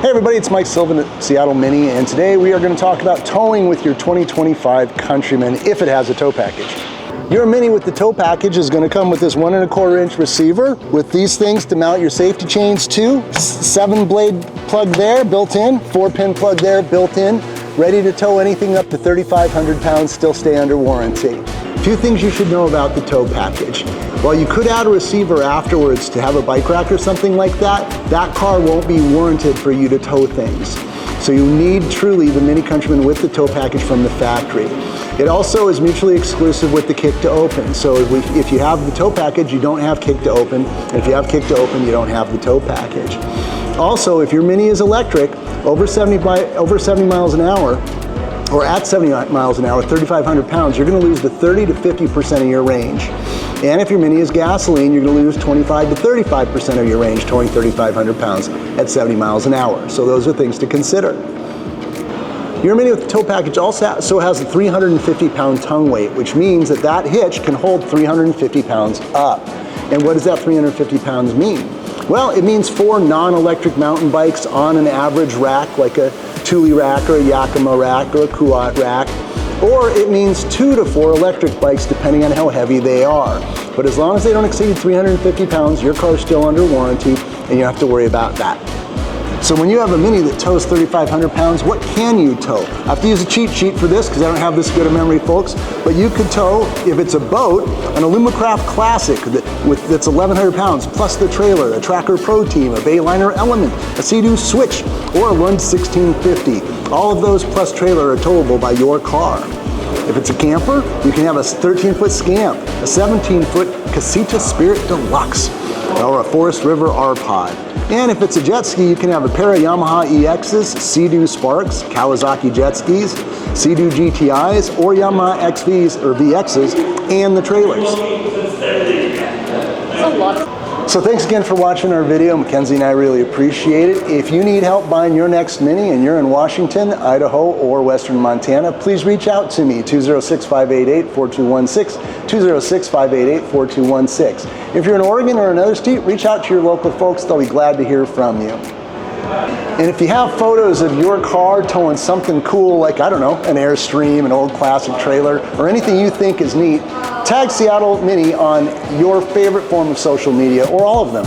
Hey everybody, it's Mike Sylvan at Seattle Mini, and today we are going to talk about towing with your 2025 Countryman if it has a tow package. Your Mini with the tow package is going to come with this 1 1/4 inch receiver with these things to mount your safety chains to, 7-blade plug there built in, 4-pin plug there built in, ready to tow anything up to 3,500 pounds, still stay under warranty. A few things you should know about the tow package. While you could add a receiver afterwards to have a bike rack or something like that, that car won't be warranted for you to tow things. So you need truly the MINI Countryman with the tow package from the factory. It also is mutually exclusive with the kick to open. So if you have the tow package, you don't have kick to open. And if you have kick to open, you don't have the tow package. Also, if your Mini is electric, over 70 miles an hour, or at 70 miles an hour, 3,500 pounds, you're going to lose the 30 to 50% of your range. And if your Mini is gasoline, you're going to lose 25 to 35% of your range towing 3,500 pounds at 70 miles an hour. So those are things to consider. Your Mini with the tow package also has a 350-pound tongue weight, which means that that hitch can hold 350 pounds up. And what does that 350 pounds mean? Well, it means 4 non-electric mountain bikes on an average rack, like a Thule rack or a Yakima rack or a Kuat rack, or it means 2 to 4 electric bikes depending on how heavy they are. But as long as they don't exceed 350 pounds, your car's still under warranty and you don't have to worry about that. So when you have a Mini that tows 3,500 pounds, what can you tow? I have to use a cheat sheet for this because I don't have this good a memory, folks. But you could tow, if it's a boat, an Alumacraft Classic that's 1,100 pounds, plus the trailer, a Tracker Pro Team, a Bayliner Element, a Sea-Doo Switch, or a Lund 1650. All of those plus trailer are towable by your car. If it's a camper, you can have a 13-foot Scamp, a 17-foot Casita Spirit Deluxe, or a Forest River R-Pod. And if it's a jet ski, you can have a pair of Yamaha EXs, Sea-Doo Sparks, Kawasaki jet skis, Sea-Doo GTIs, or Yamaha XVs or VXs, and the trailers. That's a lot. So thanks again for watching our video. Mackenzie and I really appreciate it. If you need help buying your next Mini and you're in Washington, Idaho, or Western Montana, please reach out to me, 206-588-4216, 206-588-4216. If you're in Oregon or another state, reach out to your local folks. They'll be glad to hear from you. And if you have photos of your car towing something cool, like, I don't know, an Airstream, an old classic trailer, or anything you think is neat, tag Seattle Mini on your favorite form of social media, or all of them.